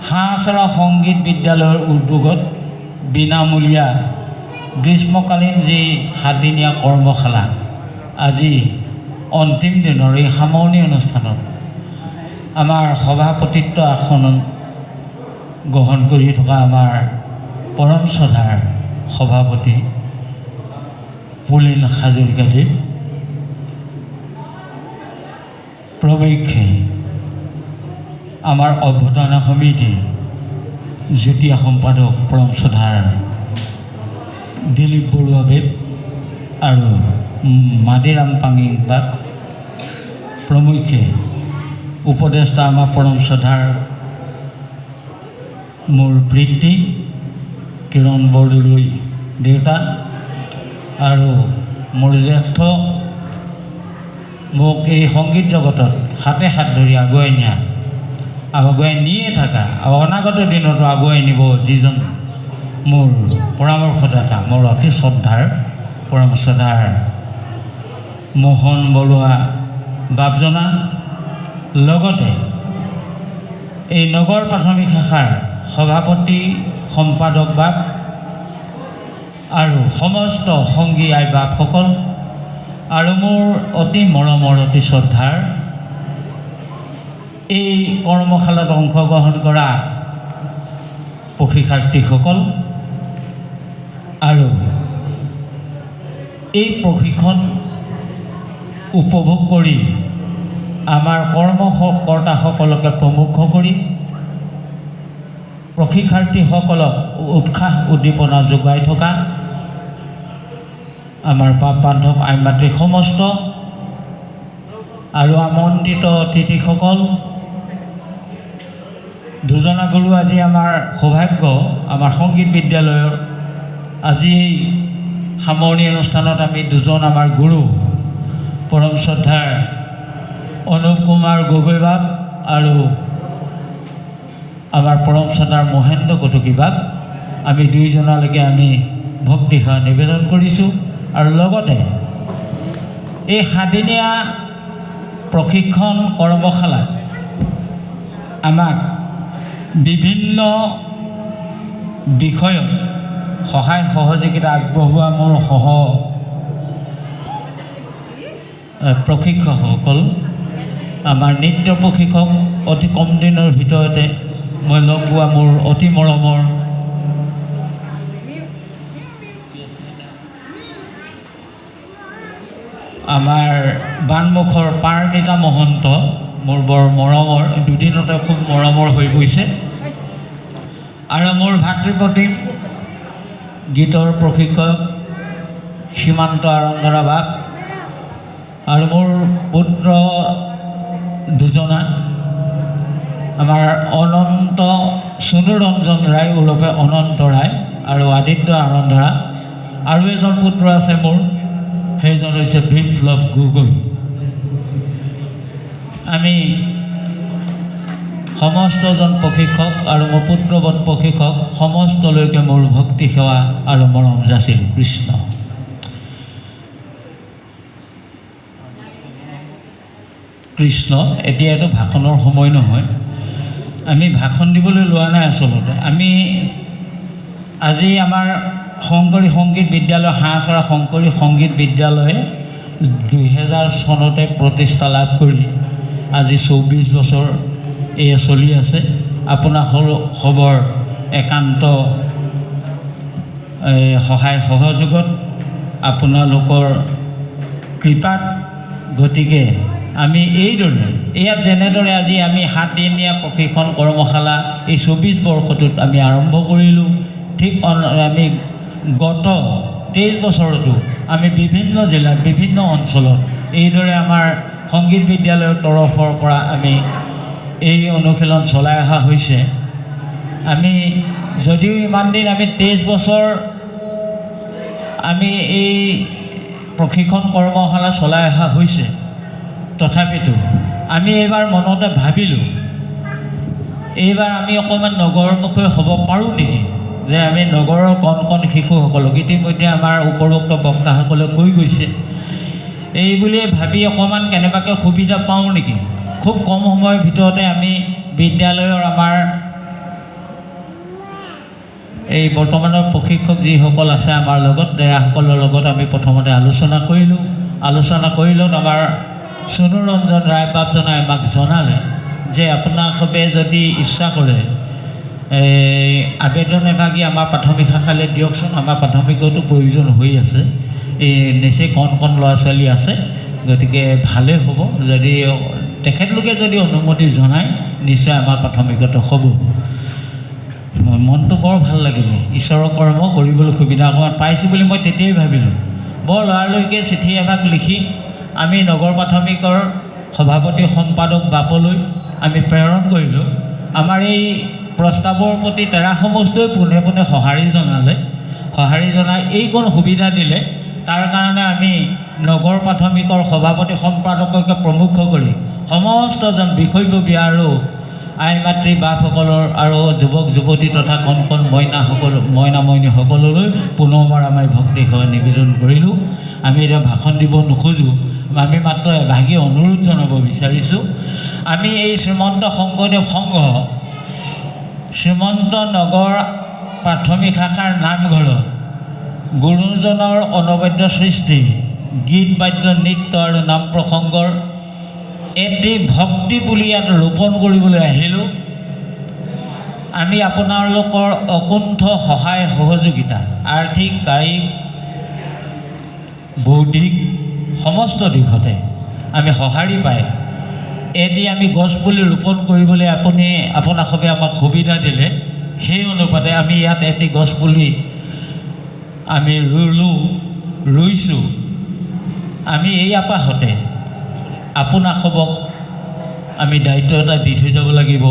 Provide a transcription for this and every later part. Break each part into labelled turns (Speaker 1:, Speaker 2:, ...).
Speaker 1: হাঁহচৰা সংগীত বিদ্যালয়ৰ উদ্যোগত বিনামূলীয়া গ্ৰীষ্মকালীন যি 7 দিনীয়া কৰ্মশালা আজি অন্তিম দিনৰ এই সামৰণি অনুষ্ঠানত আমাৰ সভাপতিত্ব আসন গ্ৰহণ কৰি থকা আমাৰ পৰম শ্ৰদ্ধাৰ সভাপতি পুলিন হাজৰিকাদেৱ প্ৰমুখ্যে আমাৰ অভ্যৰ্থনা সমিতিৰ যুটীয়া সম্পাদক পৰম শ্ৰদ্ধাৰ দিলীপ বৰুৱাদেৱ আৰু মাদিৰাম পাঙিংবাক প্ৰমুখ্যে উপদেষ্টা আমাৰ পৰম শ্ৰদ্ধাৰ মোৰ পিতৃ কিৰণ বৰদলৈ দেউতা আৰু মোৰ জ্যেষ্ঠ মোক এই সংগীত জগতত হাতে হাত ধৰি আগুৱাই নিয়ে থকা আৰু অনাগত দিনতো আগুৱাই নিব যিজন মোৰ পৰামৰ্শদাতা মোৰ অতি শ্ৰদ্ধাৰ পৰম শ্ৰদ্ধাৰ মোহন বৰুৱা বাপজনা লগতে এই নগৰ প্ৰাথমিক শাখাৰ সভাপতি সম্পাদক বাপ আৰু সমস্ত সংগী আই বাপসকল আৰু মোৰ অতি মৰমৰ অতি শ্ৰদ্ধাৰ এই কৰ্মশালাত অংশগ্ৰহণ কৰা প্ৰশিক্ষাৰ্থীসকল আৰু এই প্ৰশিক্ষণ উপভোগ কৰি আমাৰ কৰ্মকৰ্তাসকলকে প্ৰমুখ কৰি প্ৰশিক্ষাৰ্থীসকলক উৎসাহ উদ্দীপনা যোগাই থকা আমাৰ বাপ বান্ধৱ আই মাতৃ সমস্ত আৰু আমন্ত্ৰিত অতিথিসকল দুজনা গুৰু আজি আমাৰ সৌভাগ্য আমাৰ সংগীত বিদ্যালয়ৰ আজি এই সামৰণি অনুষ্ঠানত আমি দুজন আমাৰ গুৰু পৰম শ্ৰদ্ধাৰ অনুপ কুমাৰ গগৈ বাপ আৰু আমাৰ পৰম শ্ৰদ্ধাৰ মহেন্দ্ৰ কটকী বাপ আমি দুইজনালৈকে আমি ভক্তি সেৱা নিবেদন কৰিছোঁ আৰু লগতে এই 7 দিনীয়া প্ৰশিক্ষণ কৰ্মশালাত আমাক বিভিন্ন বিষয়ত সহায় সহযোগিতা আগবঢ়োৱা মোৰ প্ৰশিক্ষকসকল আমাৰ নৃত্য প্ৰশিক্ষক অতি কম দিনৰ ভিতৰতে মই লগ পোৱা মোৰ অতি মৰমৰ আমাৰ বানমুখৰ পাৰ্মিতা মহন্ত মোৰ বৰ মৰমৰ দুদিনতে খুব মৰমৰ হৈ পৰিছে আৰু মোৰ ভাতৃপ্ৰতিম গীতৰ প্ৰশিক্ষক সীমান্ত আৰন্ধৰা বাপ আৰু মোৰ পুত্ৰ দুজনা আমাৰ অনন্ত সুনুৰঞ্জন ৰায় ওৰফে অনন্ত ৰায় আৰু আদিত্য আৰন্ধৰা আৰু এজন পুত্ৰ আছে মোৰ সেইজন হৈছে বিপ্লৱ গগৈ আমি সমস্তজন প্ৰশিক্ষক আৰু মোৰ পুত্ৰবত প্ৰশিক্ষক সমস্তলৈকে মোৰ ভক্তি সেৱা আৰু মৰম যাচিল কৃষ্ণ কৃষ্ণ এতিয়া এইটো ভাষণৰ সময় নহয় আমি ভাষণ দিবলৈ লোৱা নাই আচলতে আমি আজি আমাৰ শংকৰী সংগীত বিদ্যালয় হাঁহচৰা শংকৰী সংগীত বিদ্যালয়ে 2000 চনতে প্ৰতিষ্ঠা লাভ কৰি আজি 24 বছৰ এয়া চলি আছে আপোনালোকৰ একান্ত সহায় সহযোগত আপোনালোকৰ কৃপাত গতিকে আমি এইদৰে ইয়াত যেনেদৰে আজি আমি 7 দিনীয়া প্ৰশিক্ষণ কৰ্মশালা এই 24 বৰ্ষটোত আমি আৰম্ভ কৰিলোঁ ঠিক আমি গত 23 বছৰতো আমি বিভিন্ন জিলাত বিভিন্ন অঞ্চলত এইদৰে আমাৰ সংগীত বিদ্যালয়ৰ তৰফৰ পৰা আমি এই অনুশীলন চলাই অহা হৈছে আমি যদিও ইমান দিন আমি 23 বছৰ আমি এই প্ৰশিক্ষণ কৰ্মশালা চলাই অহা হৈছে তথাপিতো আমি এইবাৰ মনতে ভাবিলোঁ এইবাৰ আমি অকণমান নগৰমুখী হ'ব পাৰোঁ নেকি যে আমি নগৰৰ কণ শিশুসকলক ইতিমধ্যে আমাৰ উপৰোক্ত বক্তাসকলে কৈ গৈছে এই বুলিয়ে ভাবি অকণমান কেনেবাকৈ সুবিধা পাওঁ নেকি খুব কম সময়ৰ ভিতৰতে আমি বিদ্যালয়ৰ আমাৰ এই বৰ্তমানৰ প্ৰশিক্ষক যিসকল আছে আমাৰ লগত তেৰাসকলৰ লগত আমি প্ৰথমতে আলোচনা কৰিলত আমাৰ সোণৰঞ্জন ৰায়বাবজনে আমাক জনালে যে আপোনালোকে যদি ইচ্ছা কৰে আবেদন এভাগি আমাৰ প্ৰাথমিক শাখালৈ দিয়কচোন, আমাৰ প্ৰাথমিকতো প্ৰয়োজন হৈ আছে, এই নিচেই কণ ল'ৰা ছোৱালী আছে, গতিকে ভালেই হ'ব যদি তেখেতলোকে যদি অনুমতি জনায় নিশ্চয় আমাৰ প্ৰাথমিকত হ'ব। মনটো বৰ ভাল লাগিলে, ঈশ্বৰৰ কৰ্ম কৰিবলৈ সুবিধা অকণমান পাইছোঁ বুলি মই তেতিয়াই ভাবিলোঁ। বৰ লৰালৰিকৈ চিঠি এভাগ লিখি আমি নগৰ প্ৰাথমিকৰ সভাপতি সম্পাদক বাপলৈ আমি প্ৰেৰণ কৰিলোঁ। আমাৰ এই প্ৰস্তাৱৰ প্ৰতি তেৰা সমষ্টিয়ে পোনে পোনে সঁহাৰি জনাই এইকণ সুবিধা দিলে। তাৰ কাৰণে আমি নগৰ প্ৰাথমিকৰ সভাপতি সম্পাদককে প্ৰমুখ কৰি সমস্তজন বিষয়ববীয়া আৰু আই মাতৃ বাপসকলৰ আৰু যুৱক যুৱতী তথা কণ মইনা মইনীসকললৈ পুনৰবাৰ আমি ভক্তি সেৱা নিবেদন কৰিলোঁ। আমি এতিয়া ভাষণ দিব নোখোজোঁ, আমি মাত্ৰ এভাগি অনুৰোধ জনাব বিচাৰিছোঁ। আমি এই শ্ৰীমন্ত শংকৰদেৱ সংঘ শ্ৰীমন্ত নগৰ প্ৰাথমিক শাখাৰ নামঘৰত গুৰুজনৰ অনবদ্য সৃষ্টি গীত বাদ্য নৃত্য আৰু নাম প্ৰসংগৰ এটি ভক্তি পুলি ইয়াত ৰোপণ কৰিবলৈ আহিলোঁ। আমি আপোনালোকৰ অকুণ্ঠ সহায় সহযোগিতা আৰ্থিক কায়িক বৌদ্ধিক সমস্ত দিশতে আমি সঁহাৰি পাই এটি আমি গছপুলি ৰোপণ কৰিবলৈ আপোনালোকে আমাক সুবিধা দিলে। সেই অনুপাতে আমি ইয়াত এটি গছপুলি আমি ৰুইছোঁ। আমি এই আপাহতে আপোনালোকক আমি দায়িত্ব এটা দি থৈ যাব লাগিব,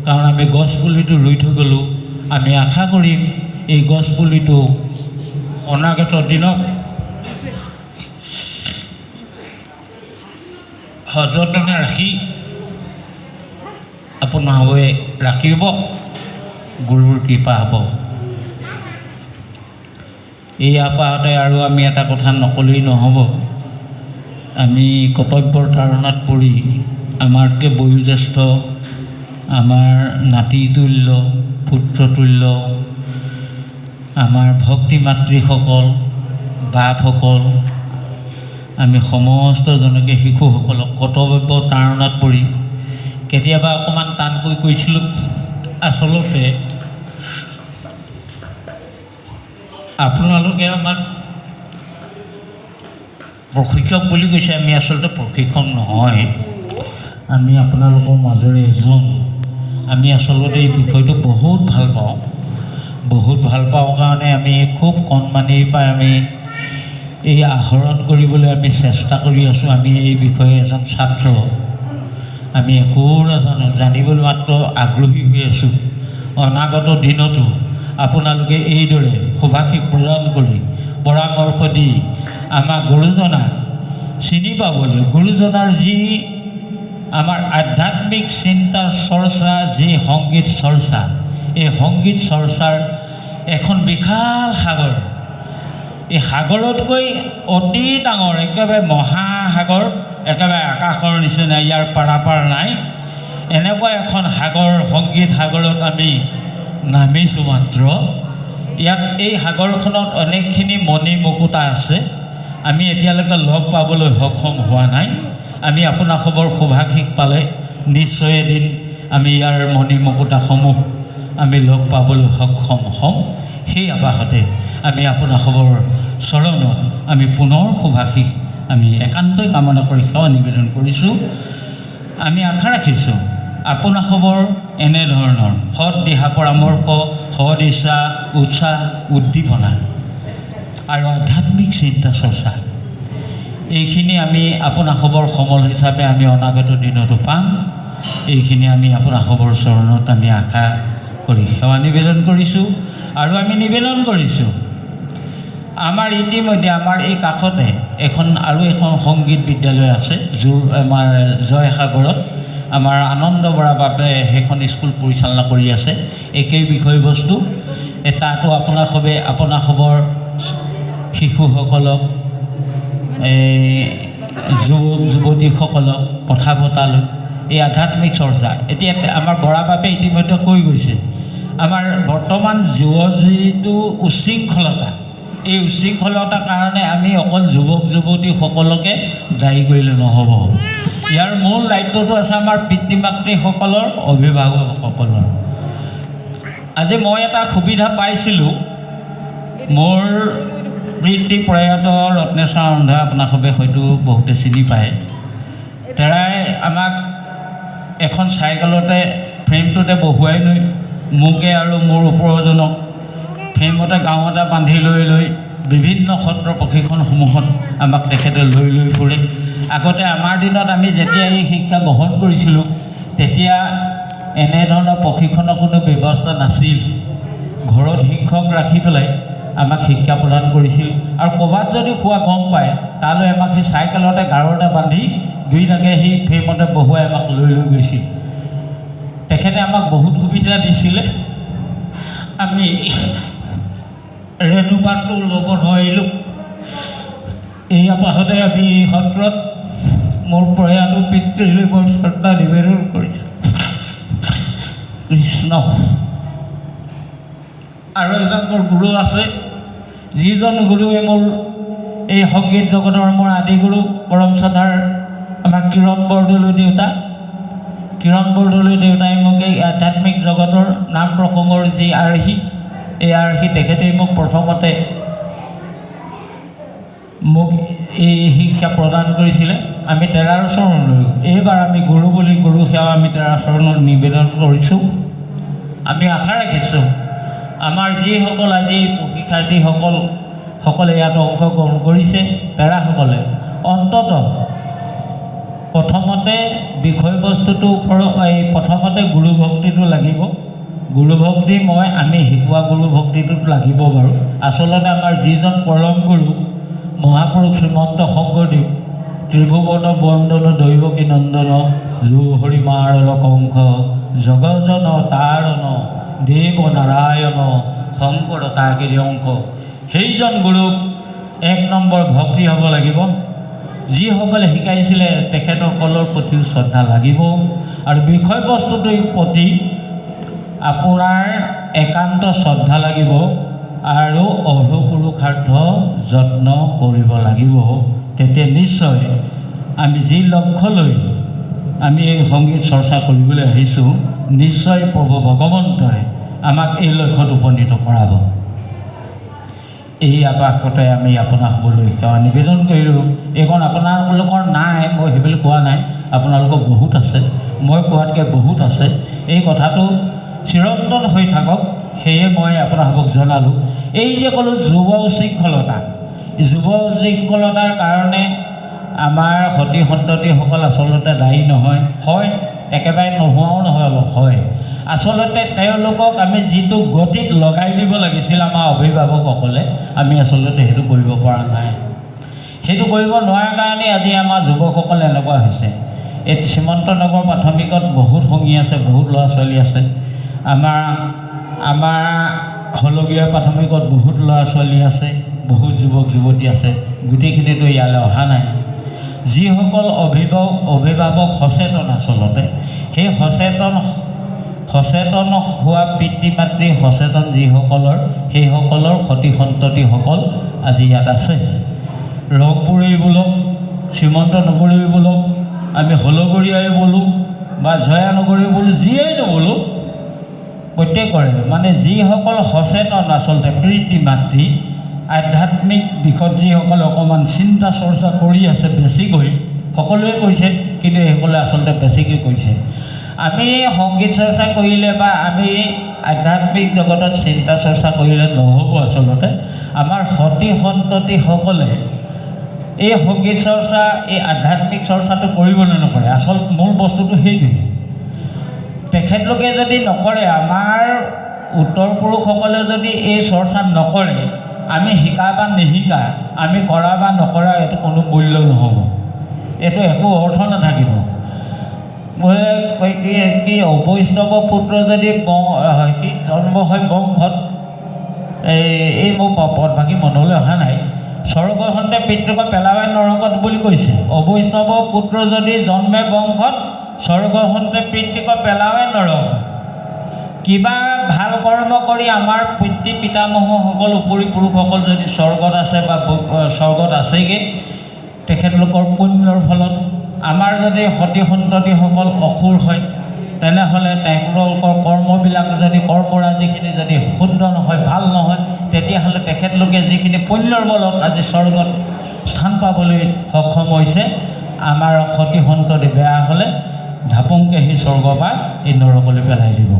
Speaker 1: কাৰণ আমি গছপুলিটো ৰুই থৈ গ'লোঁ। আমি আশা কৰিম এই গছপুলিটো অনাগত দিনত সযতনে ৰাখি আপোনালোকে ৰাখিব, গুৰুৰ কৃপা হ'ব। এই আপাহতে আৰু আমি এটা কথা নকলেই নহ'ব। আমি কৰ্তব্যৰ তাৰণাত পৰি আমাতকৈ বয়োজ্যেষ্ঠ আমাৰ নাতিতুল্য পুত্ৰতুল্য আমাৰ ভক্তি মাতৃসকল বাপসকল আমি সমস্তজনকে শিশুসকলক কৰ্তব্যৰ তাৰণাত পৰি কেতিয়াবা অকণমান টানকৈ কৈছিলোঁ। আচলতে আপোনালোকে আমাক প্ৰশিক্ষক বুলি কৈছে, আমি আচলতে প্ৰশিক্ষক নহয়, আমি আপোনালোকৰ মাজৰে এজন। আমি আচলতে এই বিষয়টো বহুত ভাল পাওঁ কাৰণে আমি খুব কণমানিৰ পৰা আমি এই আহৰণ কৰিবলৈ আমি চেষ্টা কৰি আছোঁ। আমি এই বিষয়ে এজন ছাত্ৰ, আমি একো নাজানো, জানিবলৈ মাত্ৰ আগ্ৰহী হৈ আছোঁ। অনাগত দিনতো আপোনালোকে এইদৰে সুভাষিক প্ৰদান কৰি পৰামৰ্শ দি আমাৰ গুৰুজনাক চিনি পাবলৈ, গুৰুজনাৰ যি আমাৰ আধ্যাত্মিক চিন্তা চৰ্চা, যি সংগীত চৰ্চা, এই সংগীত চৰ্চাৰ এখন বিশাল সাগৰ, এই সাগৰতকৈ অতি ডাঙৰ একেবাৰে মহাসাগৰ, একেবাৰে আকাশৰ নিচিনা ইয়াৰ পাৰাপাৰ নাই, এনেকুৱা এখন সাগৰ, সংগীত সাগৰত আমি নামিছোঁ মাত্ৰ। ইয়াত এই সাগৰখনত অনেকখিনি মণি মুকুতা আছে, আমি এতিয়ালৈকে লগ পাবলৈ সক্ষম হোৱা নাই। আমি আপোনালোকৰ সুভাষিক পালে নিশ্চয় এদিন আমি ইয়াৰ মণি মুকুতাসমূহ আমি লগ পাবলৈ সক্ষম হ'ম। সেই আপাহতে আমি আপোনালোকৰ চৰণত আমি পুনৰ সুভাষিক আমি একান্তই কামনা কৰি সেৱা নিবেদন কৰিছোঁ। আমি আশা ৰাখিছোঁ আপোনালোকৰ এনেধৰণৰ সৎ দিহা পৰামৰ্শ, সৎ ইচ্ছা, উৎসাহ, উদ্দীপনা আৰু আধ্যাত্মিক চিন্তা চৰ্চা এইখিনি আমি আপোনালোকৰ সমল হিচাপে আমি অনাগত দিনতো পাম। এইখিনি আমি আপোনালোকৰ চৰণত আমি আশা কৰি সেৱা নিবেদন কৰিছোঁ। আৰু আমি নিবেদন কৰিছোঁ আমাৰ ইতিমধ্যে আমাৰ এই কাষতে আৰু এখন সংগীত বিদ্যালয় আছে, আমাৰ জয়সাগৰত আমাৰ আনন্দ বৰা বাপে সেইখন স্কুল পৰিচালনা কৰি আছে। একেই বিষয়বস্তু, তাতো আপোনালোকৰ শিশুসকলক যুৱক যুৱতীসকলক কথা পতালৈ এই আধ্যাত্মিক চৰ্চা। এতিয়া আমাৰ বৰা বাপে ইতিমধ্যে কৈ গৈছে আমাৰ বৰ্তমান যিটো উচ্ছৃংখলতা, এই উচ্ছৃংখলতাৰ কাৰণে আমি অকল যুৱক যুৱতীসকলকে দায়ী কৰিলে নহ'ব। ইয়াৰ মূল দায়িত্বটো আছে আমাৰ পিতৃ মাতৃসকলৰ, অভিভাৱকসকলৰ। আজি মই এটা সুবিধা পাইছিলোঁ, মোৰ পিতৃ প্ৰয়াত ৰত্নেশ্বৰ ৰন্ধা আপোনাক সবে হয়তো বহুতে চিনি পায়। তেৰাই আমাক এখন চাইকেলতে ফ্ৰেমটোতে বহুৱাই লৈ মোকে আৰু মোৰ ওপৰজনক ফ্ৰেমতে গাঁও এটা বান্ধি লৈ বিভিন্ন সত্ৰ প্ৰশিক্ষণসমূহত আমাক তেখেতে লৈ ফুৰে। আগতে আমাৰ দিনত আমি যেতিয়া এই শিক্ষা গ্ৰহণ কৰিছিলোঁ তেতিয়া এনেধৰণৰ প্ৰশিক্ষণৰ কোনো ব্যৱস্থা নাছিল। ঘৰত শিক্ষক ৰাখি পেলাই আমাক শিক্ষা প্ৰদান কৰিছিল, আৰু ক'ৰবাত যদি খোৱা গম পায় তালৈ আমাক সেই চাইকেলতে গাৰুতে বান্ধি দুইটাকে সেই ফ্ৰেমতে বহুৱাই আমাক লৈ গৈছিল। তেখেতে আমাক বহুত সুবিধা দিছিলে। আমি ৰেণুপাতটো ল'ব নোৱাৰিলোঁ। এয়া পাছতে আমি সত্ৰত মোৰ প্ৰয়াত পিতৃলৈ বৰ শ্ৰদ্ধা নিবেদন কৰিছোঁ। কৃষ্ণ। আৰু এজন মোৰ গুৰু আছে, যিজন গুৰুৱে মোৰ এই সংগীত জগতৰ মোৰ আদিগুৰু পৰম শ্ৰদ্ধাৰ আমাৰ কিৰণ বৰদলৈ দেউতা। কিৰণ বৰদলৈ দেউতাই মোক এই আধ্যাত্মিক জগতৰ নাম প্ৰসংগৰ যি আৰ্হি, এই আৰ্হি তেখেতেই মোক প্ৰথমতে মোক এই শিক্ষা প্ৰদান কৰিছিলে। আমি তেৰাৰ চৰণলৈ এইবাৰ আমি গুৰু বুলি গুৰু সেৱা আমি তেৰাৰ চৰণত নিবেদন কৰিছোঁ। আমি আশা ৰাখিছোঁ আমাৰ যিসকল আজি শিক্ষাৰ্থীসকলে ইয়াত অংশগ্ৰহণ কৰিছে, তেৰাসকলে অন্ততঃ প্ৰথমতে বিষয়বস্তুটোৰ ওপৰত প্ৰথমতে গুৰু ভক্তিটো লাগিব। গুৰু ভক্তি আমি শিকোৱা গুৰু ভক্তিটোত লাগিব বাৰু। আচলতে আমাৰ যিজন পৰম গুৰু মহাপুৰুষ শ্ৰীমন্ত শংকৰদেৱ, ত্ৰিভুৱন বন্দন দৈৱকী নন্দন জো হৰি মাৰল কংস জগজন তাৰণ দেৱ নাৰায়ণ শংকৰ তাগিৰি অংশ, সেইজন গুৰুক এক নম্বৰ ভক্তি হ'ব লাগিব। যিসকলে শিকাইছিলে তেখেতসকলৰ প্ৰতিও শ্ৰদ্ধা লাগিব, আৰু বিষয়বস্তুটোৰ প্ৰতি আপোনাৰ একান্ত শ্ৰদ্ধা লাগিব, আৰু অহোপুৰুষাৰ্থ যত্ন কৰিব লাগিব। তেতিয়া নিশ্চয় আমি যি লক্ষ্য লৈ আমি এই সংগীত চৰ্চা কৰিবলৈ আহিছোঁ, নিশ্চয় প্ৰভু ভগৱন্তই আমাক এই লক্ষ্যত উপনীত কৰাব। এই আৱাসতে আমি আপোনাসকললৈ সেৱা নিবেদন কৰিলোঁ। এইখন আপোনালোকৰ নাই, মই সেইবুলি কোৱা নাই, আপোনালোকৰ বহুত আছে, মই কোৱাতকৈ বহুত আছে। এই কথাটো চিৰন্তন হৈ থাকক, সেয়ে মই আপোনালোকক জনালোঁ। এই যে ক'লোঁ যুৱ উশৃংখলতা, যুৱ উশৃংখলতাৰ কাৰণে আমাৰ সতি সন্ততিসকল আচলতে দায়ী নহয়। হয়, একেবাৰে নোহোৱাও নহয়, অলপ হয়। আচলতে তেওঁলোকক আমি যিটো গতিত লগাই দিব লাগিছিল আমাৰ অভিভাৱকসকলে, আমি আচলতে সেইটো কৰিব পৰা নাই। সেইটো কৰিব নোৱাৰাৰ কাৰণে আজি আমাৰ যুৱকসকল এনেকুৱা হৈছে। এই শ্ৰীমন্ত নগৰ প্ৰাথমিকত বহুত সংগী আছে, বহুত ল'ৰা ছোৱালী আছে। আমাৰ হলগীয়া প্ৰাথমিকত বহুত ল'ৰা ছোৱালী আছে, বহুত যুৱক যুৱতী আছে। গোটেইখিনিতো ইয়ালৈ অহা নাই। যিসকল অভিভাৱক সচেতন, আচলতে সেই সচেতন হোৱা পিতৃ মাতৃ সচেতন যিসকলৰ, সেইসকলৰ সতি সন্ততিসকল আজি ইয়াত আছে। ৰংপুৰেই বোলক, শ্ৰীমন্ত নগৰেই বোলক, আমি হলগৰীয়াই বোলোঁ বা জয়ানগৰেই বোলোঁ, যিয়েই নবোলোঁ, প্ৰত্যেকৰে মানে যিসকল সচেতন আচলতে পিতৃ মাতৃ, আধ্যাত্মিক দিশত যিসকলে অকণমান চিন্তা চৰ্চা কৰি আছে বেছিকৈ, সকলোৱে কৰিছে, কিন্তু এইসকলে আচলতে বেছিকৈ কৰিছে। আমি সংগীত চৰ্চা কৰিলে বা আমি আধ্যাত্মিক জগতত চিন্তা চৰ্চা কৰিলে নহ'ব। আচলতে আমাৰ সতি সন্ততিসকলে এই সংগীত চৰ্চা, এই আধ্যাত্মিক চৰ্চাটো কৰিবলৈ নকৰে। আচল মূল বস্তুটো সেইটোৱে। তেখেতলোকে যদি নকৰে, আমাৰ উত্তৰ পুৰুষসকলে যদি এই চৰ্চা নকৰে, আমি শিকা বা নিশিকা, আমি কৰা বা নকৰা, এইটো কোনো মূল্য নহ'ব, এইটো একো অৰ্থ নাথাকিব। বোলে কি অবৈষ্ণৱ পুত্ৰ যদি জন্ম হয় বংশত, এই মোৰ পদভাগী মনলৈ অহা নাই, স্বৰ্গসন্তে পিতৃক পেলাৱাই নৰকত বুলি কৈছে। অবৈষ্ণৱ পুত্ৰ যদি জন্মে বংশত, স্বৰ্গসন্তে পিতৃক পেলাৱাই নৰকত। কিবা ভাল কৰ্ম কৰি আমাৰ পিতৃ পিতামহসকল উপৰি পুৰুষসকল যদি স্বৰ্গত আছে বা স্বৰ্গত আছেগৈ, তেখেতলোকৰ পুণ্যৰ ফলত আমাৰ যদি সতি সন্ততিসকল অসুৰ হয়, তেনেহ'লে তেওঁলোকৰ কৰ্মবিলাক যদি কৰ্মৰাজিখিনি যদি শুদ্ধ নহয়, ভাল নহয়, তেতিয়াহ'লে তেখেতলোকে যিখিনি পুণ্যৰ বলত আজি স্বৰ্গত স্থান পাবলৈ সক্ষম হৈছে, আমাৰ সতি সন্ততি বেয়া হ'লে ঢাপংকৈ সেই স্বৰ্গৰ পৰা এই নৰকলৈ পেলাই দিব।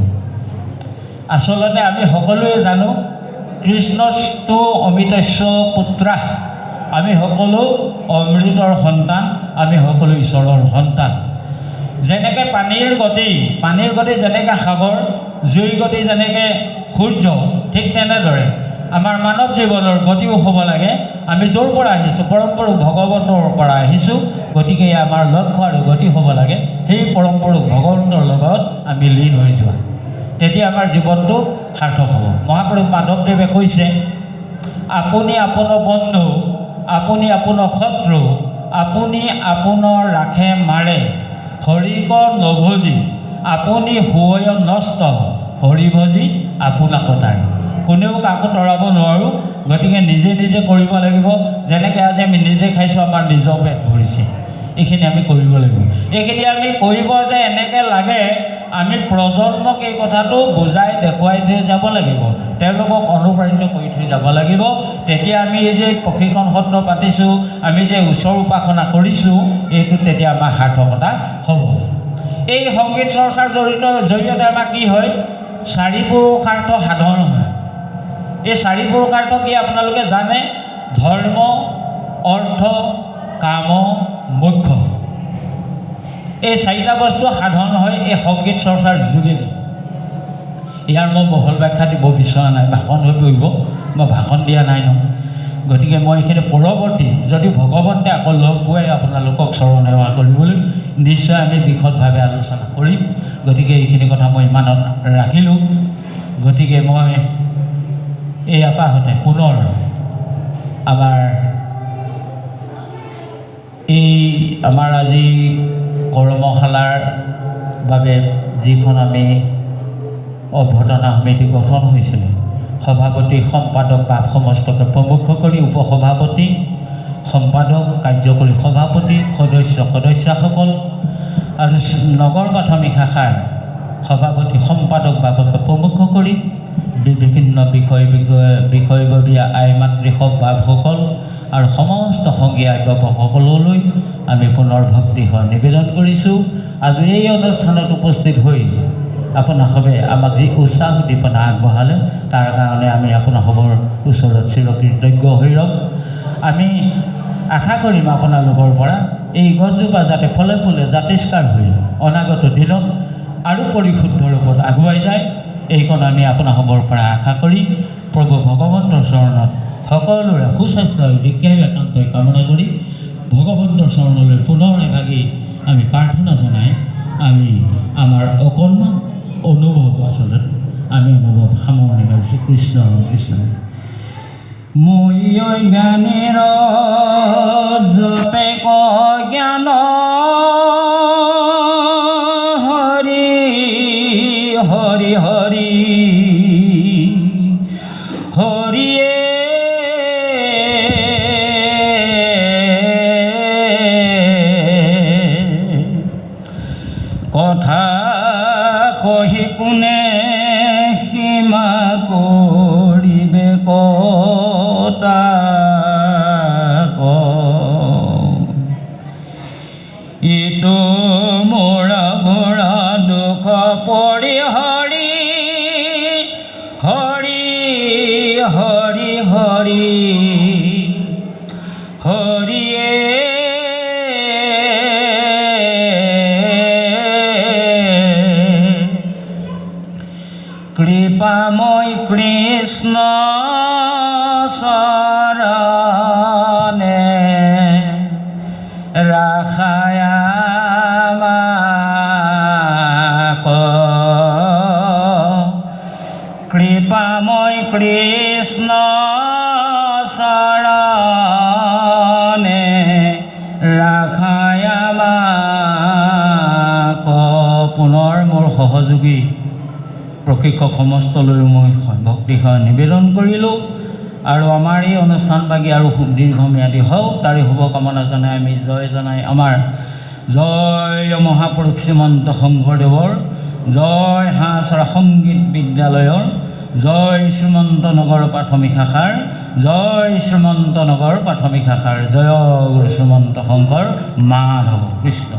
Speaker 1: আচলতে আমি সকলোৱে জানো কৃষ্ণস্তু অমৃতস্য পুত্ৰা, আমি সকলো অমৃতৰ সন্তান, আমি সকলো ঈশ্বৰৰ সন্তান। যেনেকৈ পানীৰ গতি যেনেকৈ সাগৰ, জুইৰ গতি যেনেকৈ সূৰ্য, ঠিক তেনেদৰে আমাৰ মানৱ জীৱনৰ গতিও হ'ব লাগে। আমি য'ৰ পৰা আহিছোঁ, পৰমপুৰুষ ভগৱন্তৰ পৰা আহিছোঁ, গতিকে আমাৰ লক্ষ্য আৰু গতি হ'ব লাগে সেই পৰমপুৰুষ ভগৱন্তৰ লগত আমি লীন হৈ যোৱা, তেতিয়া আমাৰ জীৱনটো সাৰ্থক হ'ব। মহাপুৰুষ মাধৱদেৱে কৈছে, আপুনি আপোনাৰ বন্ধু, আপুনি আপোনাৰ শত্ৰু, আপুনি আপোনাৰ ৰাখে মাৰে, হৰিক নভজি, আপুনি হৈ নষ্ট, হৰিভজি আপোনাক তাৰে। কোনেও কাকো তৰাব নোৱাৰোঁ, গতিকে নিজে নিজে কৰিব লাগিব। যেনেকৈ আজি আমি নিজে খাইছোঁ, আমাৰ নিজৰ পেট ভৰিছে, এইখিনি আমি কৰিব লাগিব। এইখিনি আমি কৰিব যে এনেকৈ লাগে, আমি প্ৰজন্মক এই কথাটো বুজাই দেখুৱাই থৈ যাব লাগিব, তেওঁলোকক অনুপ্ৰাণিত কৰি থৈ যাব লাগিব। তেতিয়া আমি এই যে প্ৰশিক্ষণ সত্ৰ পাতিছোঁ, আমি যে ঈশ্বৰ উপাসনা কৰিছোঁ, এইটো তেতিয়া আমাৰ সাৰ্থকতা হ'ব। এই সংগীত চৰ্চাৰ জৰিয়তে আমাৰ কি হয়, 4 পুৰুষাৰ্থ সাধন হয়। এই 4 পুৰুষাৰ্থ কি আপোনালোকে জানে? ধৰ্ম, অৰ্থ, কাম, মোক্ষ। এই 4টা বস্তু সাধন হয় এই সংগীত চৰ্চাৰ যোগেদি। ইয়াৰ মই বহল ব্যাখ্যা দিব বিচৰা নাই, ভাষণ হৈ পৰিব, মই ভাষণ দিয়া নাই নহয়। গতিকে মই এইখিনি পৰৱৰ্তী যদি ভগৱন্তে আকৌ লগ পোৱাই আপোনালোকক চৰণ সেৱা কৰিবলৈ নিশ্চয় আমি বিশদভাৱে আলোচনা কৰিম। গতিকে এইখিনি কথা মই ইমানত ৰাখিলোঁ। গতিকে মই এই আপাহতে পুনৰ আমাৰ আজি কৰ্মশালাৰ বাবে যিখন আমি অভ্যৰ্থনা সমিতি গঠন হৈছিলে, সভাপতি, সম্পাদক বা সমস্তকে প্ৰমুখ কৰি উপসভাপতি, সম্পাদক, কাৰ্যকৰী সভাপতি, সদস্যসকল আৰু নগৰ প্ৰাথমিক শাখাৰ সভাপতি, সম্পাদক বাবদকে প্ৰমুখ কৰি বিভিন্ন বিষয়ববীয়া আই মাতৃসক বাপসকল আৰু সমস্ত সংগী আইবাপকসকললৈ আমি পুনৰ ভক্তি নিবেদন কৰিছোঁ। আজি এই অনুষ্ঠানত উপস্থিত হৈ আপোনাসৱে আমাক যি উৎসাহ উদ্দীপনা আগবঢ়ালে, তাৰ কাৰণে আমি আপোনাসৱৰ ওচৰত চিৰকৃতজ্ঞ হৈ ৰ'ম। আমি আশা কৰিম আপোনালোকৰ পৰা এই গছজোপা যাতে ফলে ফুলে জাতিষ্কাৰ হৈ অনাগত দিনত আৰু পৰিশুদ্ধ ৰূপত আগুৱাই যায়, এইকণ আমি আপোনাসৱৰ পৰা আশা কৰি প্ৰভু ভগৱন্তৰ চৰণত সকলোৰে সুস্বাস্থ্য আৰু দীৰ্ঘায়ু একান্তই কামনা কৰি ভগৱন্তৰ চৰণলৈ পুনৰ এভাগি আমি প্ৰাৰ্থনা জনাই আমি আমাৰ অকণমান অনুভৱ সামৰণি মাৰিছোঁ। কৃষ্ণ কৃষ্ণ। মই জ্ঞানীৰ যতে কয় জ্ঞান হৰি হৰি হৰি হৰিয়ে কথা কহি কোনে সীমা কৰিবে কতা ইটো মোৰা ঘোৰা দুখ পৰি হৰি হৰি হৰি হৰি হৰিয়ে কৃপাময় কৃষ্ণ চৰণে ৰাখায় আমাক, কৃপাময় কৃষ্ণ চৰণে ৰাখায় আমাক। পুনৰ মোৰ সহযোগী প্ৰশিক্ষক সমস্তলৈও মই ভক্তিষয় নিবেদন কৰিলোঁ আৰু আমাৰ এই অনুষ্ঠানভাগী আৰু দীৰ্ঘম্যাদী হওক তাৰে শুভকামনা জনাই আমি জয় জনাই আমাৰ জয় মহাপুৰুষ শ্ৰীমন্ত শংকৰদেৱৰ জয় হাঁহচৰা সংগীত বিদ্যালয়ৰ জয় শ্ৰীমন্ত নগৰ প্ৰাথমিক শাখাৰ জয় শ্ৰীমন্ত নগৰ প্ৰাথমিক শাখাৰ জয় গুৰু শ্ৰীমন্ত শংকৰ মাধৱ কৃষ্ণ।